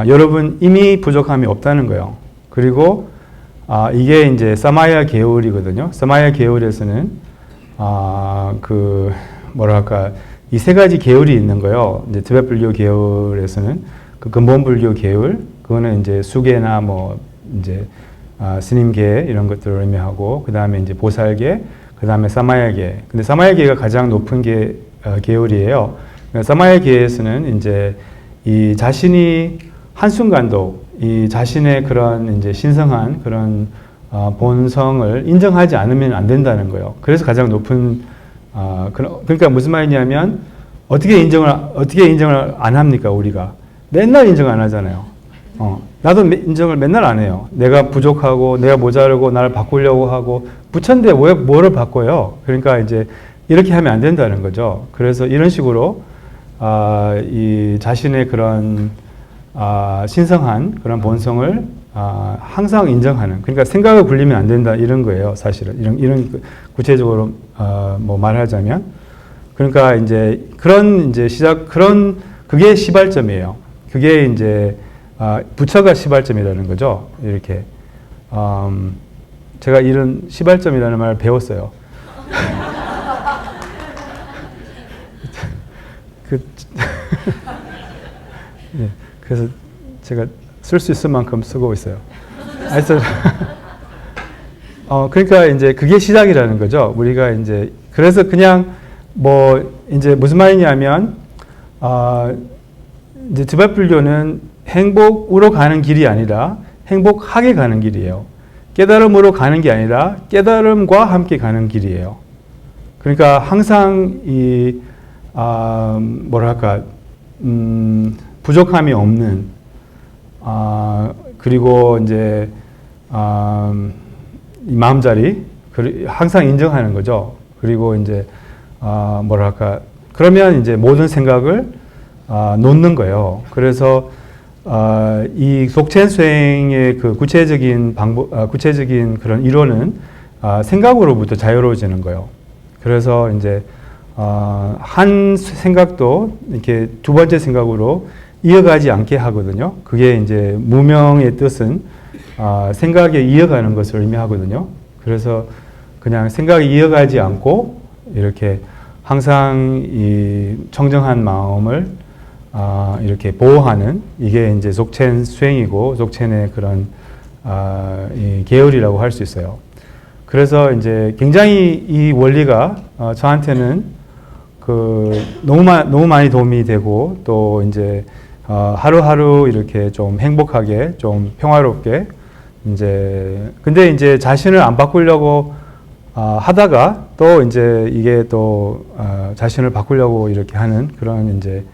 여러분 이미 부족함이 없다는 거예요. 그리고 이게 이제 사마야 계율이거든요. 사마야 계율에서는 뭐랄까 이 세 가지 계율이 있는 거예요. 이제 티베트 불교 계율에서는 그 근본 불교 계율, 그거는 이제 수계나 뭐 이제 스님계 이런 것들을 의미하고, 그 다음에 이제 보살계, 그 다음에 사마야계. 근데 사마야계가 가장 높은 계율이에요. 사마야계에서는 이제 이 자신이 한순간도 이 자신의 그런 이제 신성한 그런 본성을 인정하지 않으면 안 된다는 거예요. 그래서 가장 높은 그러니까 무슨 말이냐면 어떻게 인정을 안 합니까, 우리가? 맨날 인정 안 하잖아요. 나도 인정을 맨날 안 해요. 내가 부족하고 내가 모자르고 나를 바꾸려고 하고 부처인데 왜 뭐를 바꿔요? 그러니까 이제 이렇게 하면 안 된다는 거죠. 그래서 이런 식으로 이 자신의 그런 신성한 그런 본성을 항상 인정하는, 그러니까 생각을 굴리면 안 된다 이런 거예요, 사실은. 이런 구체적으로 뭐 말하자면, 그러니까 이제 그런 이제 그게 시발점이에요. 그게 이제 부처가 시발점이라는 거죠. 이렇게 제가 이런 시발점이라는 말을 배웠어요. 네, 그래서 제가 쓸 수 있을 만큼 쓰고 있어요. 그러니까 이제 그게 시작이라는 거죠. 우리가 이제 그래서 그냥 뭐 이제 무슨 말이냐면 이제 티베트 불교는 행복으로 가는 길이 아니라 행복하게 가는 길이에요. 깨달음으로 가는 게 아니라 깨달음과 함께 가는 길이에요. 그러니까 항상 뭐랄까, 부족함이 없는, 그리고 이제, 이 마음자리, 항상 인정하는 거죠. 그리고 이제, 뭐랄까, 그러면 이제 모든 생각을, 놓는 거예요. 그래서, 이 속첸 수행의 그 구체적인 방법, 구체적인 그런 이론은, 생각으로부터 자유로워지는 거예요. 그래서 이제, 한 생각도 이렇게 두 번째 생각으로 이어가지 않게 하거든요. 그게 이제 무명의 뜻은 생각에 이어가는 것을 의미하거든요. 그래서 그냥 생각이 이어가지 않고 이렇게 항상 이 청정한 마음을 이렇게 보호하는 이게 이제 속첸 수행이고 속첸의 그런 이 계열이라고 할 수 있어요. 그래서 이제 굉장히 이 원리가 저한테는 너무 많이 도움이 되고 또 이제 하루하루 이렇게 좀 행복하게 좀 평화롭게 근데 이제 자신을 안 바꾸려고 하다가 또 이제 이게 또 자신을 바꾸려고 이렇게 하는 그런 이제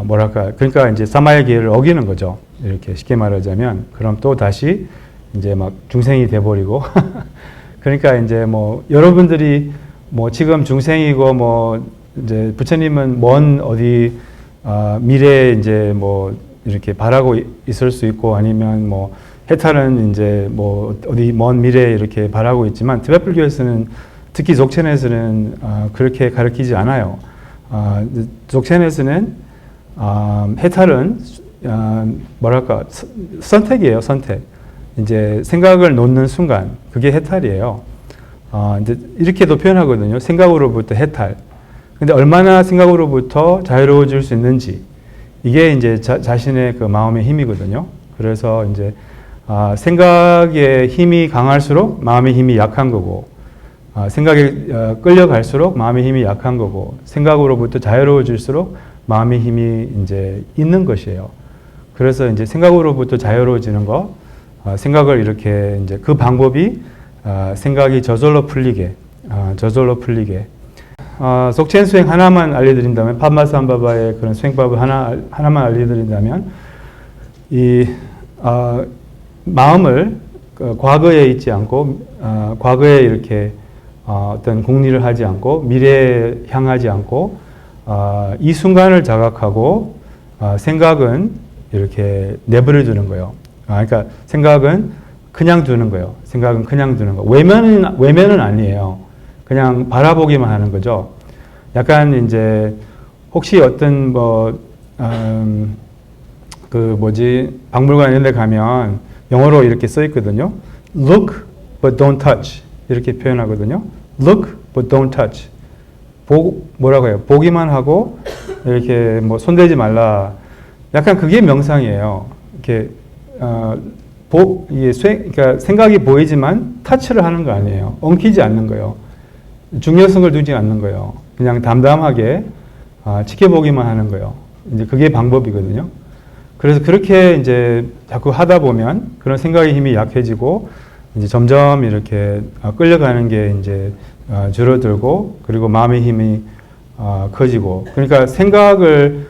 뭐랄까 그러니까 이제 사마의 기회를 어기는 거죠. 이렇게 쉽게 말하자면 그럼 또 다시 이제 막 중생이 돼버리고 그러니까 이제 뭐 여러분들이 뭐 지금 중생이고 뭐 이제 부처님은 먼 어디 미래에 이제 뭐 이렇게 바라고 있을 수 있고 아니면 뭐 해탈은 이제 뭐 어디 먼 미래에 이렇게 바라고 있지만 티베트 불교에서는 특히 속첸에서는 그렇게 가르치지 않아요. 속첸에서는 해탈은 뭐랄까 선택이에요, 선택. 이제 생각을 놓는 순간 그게 해탈이에요. 이제 이렇게도 표현하거든요. 생각으로부터 해탈. 근데 얼마나 생각으로부터 자유로워질 수 있는지 이게 이제 자신의 그 마음의 힘이거든요. 그래서 이제 생각의 힘이 강할수록 마음의 힘이 약한 거고 생각에 끌려갈수록 마음의 힘이 약한 거고 생각으로부터 자유로워질수록 마음의 힘이 이제 있는 것이에요. 그래서 이제 생각으로부터 자유로워지는 거, 생각을 이렇게 이제 그 방법이 생각이 저절로 풀리게, 속첸 수행 하나만 알려드린다면, 팜마산바바의 그런 수행법을 하나만 알려드린다면, 마음을 과거에 있지 않고, 과거에 이렇게 어떤 공리를 하지 않고, 미래에 향하지 않고, 이 순간을 자각하고, 생각은 이렇게 내버려 두는 거예요. 그러니까 생각은 그냥 두는 거예요. 생각은 그냥 두는 거. 외면은 아니에요. 그냥 바라보기만 하는 거죠. 약간 이제 혹시 어떤 박물관 이런 데 가면 영어로 이렇게 써 있거든요. Look but don't touch. 이렇게 표현하거든요. Look but don't touch. 뭐라고 해요? 보기만 하고 이렇게 뭐 손대지 말라. 약간 그게 명상이에요. 이렇게 그러니까 생각이 보이지만 타치를 하는 거 아니에요. 엉키지 않는 거예요. 중요성을 두지 않는 거예요. 그냥 담담하게 지켜보기만 하는 거예요. 이제 그게 방법이거든요. 그래서 그렇게 이제 자꾸 하다 보면 그런 생각의 힘이 약해지고 이제 점점 이렇게 끌려가는 게 이제 줄어들고 그리고 마음의 힘이 커지고 그러니까 생각을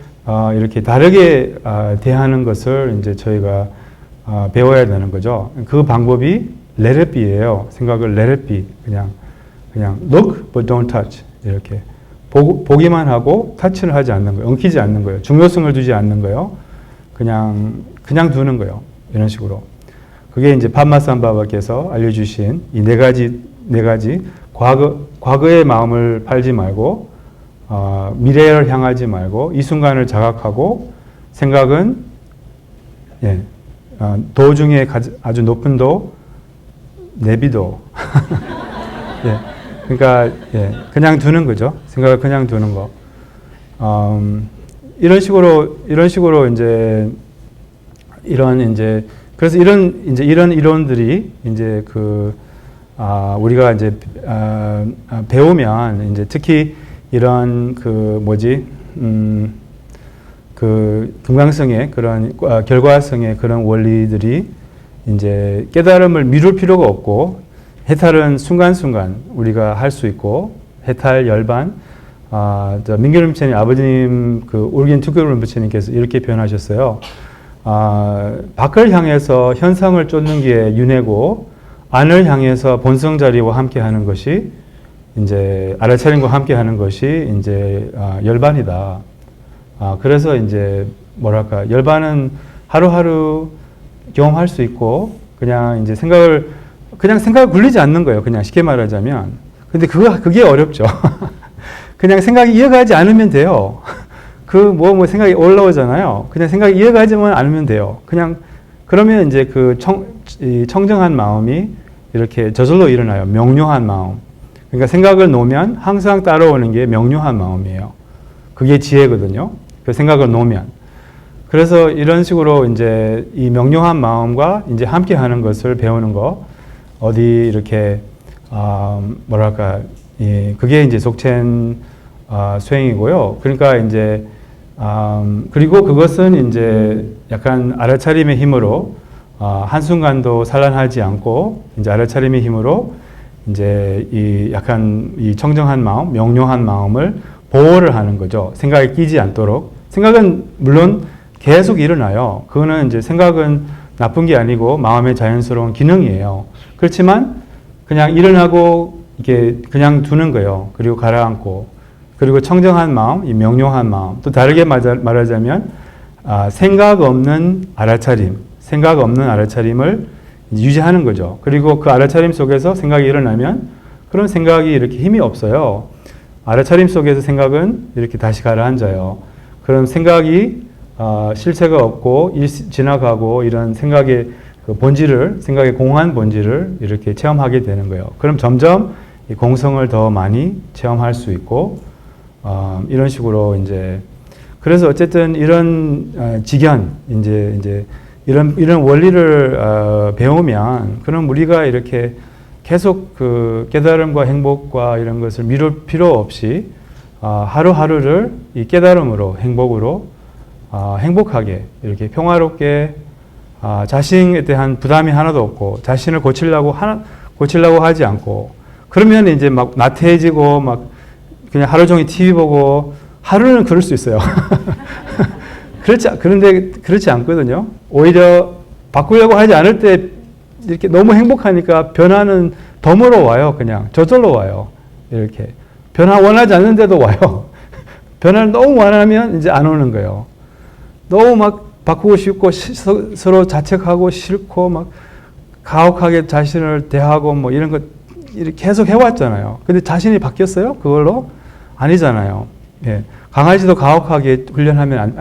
이렇게 다르게 대하는 것을 이제 저희가 배워야 되는 거죠. 그 방법이 let it be예요. 생각을 let it be. 그냥 look but don't touch. 이렇게 보기만 하고 터치를 하지 않는 거예요. 엉키지 않는 거예요. 중요성을 두지 않는 거예요. 그냥 두는 거예요. 이런 식으로. 그게 이제 팜마산바바께서 알려주신 이 네 가지 과거의 마음을 팔지 말고 미래를 향하지 말고 이 순간을 자각하고 생각은 도 중에 아주 높은 도 내비도 그러니까 그냥 두는 거죠. 생각을 그냥 두는 거. 이런 식으로 이제 그래서 이런 이론들이 이제 우리가 이제 배우면 이제 특히 이런 금강성의 그런 결과성의 그런 원리들이 이제 깨달음을 미룰 필요가 없고 해탈은 순간순간 우리가 할 수 있고 해탈 열반 민규 림체님 아버님 그 올긴 투교 림체님께서 이렇게 표현하셨어요. 밖을 향해서 현상을 쫓는 게 윤회고 안을 향해서 본성 자리와 함께 하는 것이 이제 알아차림과 함께 하는 것이 이제 열반이다. 그래서 이제 뭐랄까 열반은 하루하루 경험할 수 있고 그냥 이제 생각을 굴리지 않는 거예요. 그냥 쉽게 말하자면. 근데 그게 어렵죠. 그냥 생각이 이어가지 않으면 돼요. 뭐 생각이 올라오잖아요. 그냥 생각이 이어가지만 않으면 돼요. 그냥 그러면 이제 그 청정한 마음이 이렇게 저절로 일어나요. 명료한 마음. 그러니까 생각을 놓으면 항상 따라오는 게 명료한 마음이에요. 그게 지혜거든요. 그 생각을 놓으면. 그래서 이런 식으로 이제 이 명료한 마음과 이제 함께 하는 것을 배우는 거, 어디 이렇게, 뭐랄까, 그게 이제 속첸 수행이고요. 그러니까 이제, 그리고 그것은 이제 약간 알아차림의 힘으로, 한순간도 산란하지 않고, 이제 알아차림의 힘으로, 이제 약간 이 청정한 마음, 명료한 마음을 보호를 하는 거죠. 생각에 끼지 않도록. 생각은 물론 계속 일어나요. 그거는 이제 생각은 나쁜 게 아니고 마음의 자연스러운 기능이에요. 그렇지만 그냥 일어나고 이게 그냥 두는 거예요. 그리고 가라앉고. 그리고 청정한 마음, 이 명료한 마음. 또 다르게 말하자면 생각 없는 알아차림을 유지하는 거죠. 그리고 그 알아차림 속에서 생각이 일어나면 그런 생각이 이렇게 힘이 없어요. 알아차림 속에서 생각은 이렇게 다시 가라앉아요. 그럼 생각이 실체가 없고 지나가고 이런 생각의 그 생각의 공허한 본질을 이렇게 체험하게 되는 거예요. 그럼 점점 이 공성을 더 많이 체험할 수 있고 이런 식으로 이제 그래서 어쨌든 이런 직연 이제 이런 원리를 배우면 그럼 우리가 이렇게 계속 그 깨달음과 행복과 이런 것을 미룰 필요 없이 하루하루를 이 깨달음으로 행복으로 행복하게 이렇게 평화롭게 자신에 대한 부담이 하나도 없고 자신을 고치려고 하지 않고 그러면 이제 막 나태해지고 막 그냥 하루 종일 TV 보고 하루는 그럴 수 있어요. 그런데 그렇지 않거든요. 오히려 바꾸려고 하지 않을 때 이렇게 너무 행복하니까 변화는 덤으로 와요. 그냥 저절로 와요. 이렇게 변화 원하지 않는데도 와요. 변화를 너무 원하면 이제 안 오는 거예요. 너무 막 바꾸고 싶고 서로 자책하고 싫고 막 가혹하게 자신을 대하고 뭐 이런 거 이렇게 계속 해왔잖아요. 근데 자신이 바뀌었어요? 그걸로? 아니잖아요. 예. 강아지도 가혹하게 훈련하면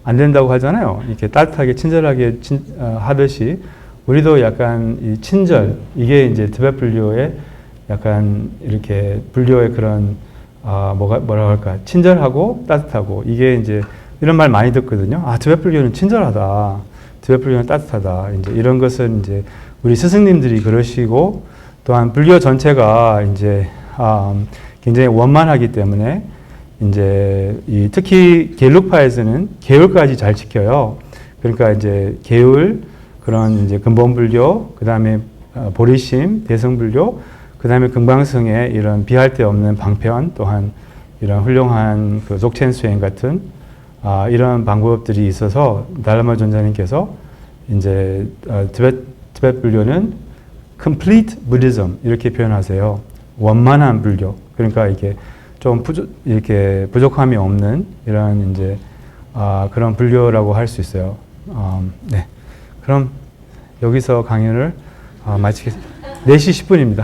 안 된다고 하잖아요. 이렇게 따뜻하게 친절하게 하듯이 우리도 약간 이 친절 이게 이제 티베트 불교의 약간 이렇게 불교의 그런 뭐라 할까 친절하고 따뜻하고 이게 이제 이런 말 많이 듣거든요. 티베트 불교는 친절하다. 티베트 불교는 따뜻하다. 이제 이런 것은 이제 우리 스승님들이 그러시고 또한 불교 전체가 이제 굉장히 원만하기 때문에 이제 특히 계율파에서는 계율까지 잘 지켜요. 그러니까 이제 계율 그런 이제 근본 불교, 그 다음에 보리심, 대승불교, 그 다음에 금강승의 이런 비할 데 없는 방편, 또한 이런 훌륭한 그 속첸 수행 같은 이런 방법들이 있어서 달라마 존자님께서 이제 티베트 불교는 complete Buddhism 이렇게 표현하세요. 원만한 불교. 그러니까 이게 좀 이렇게 부족함이 없는 이런 이제 그런 불교라고 할 수 있어요. 네. 그럼 여기서 강연을 마치겠습니다. 4시 10분입니다.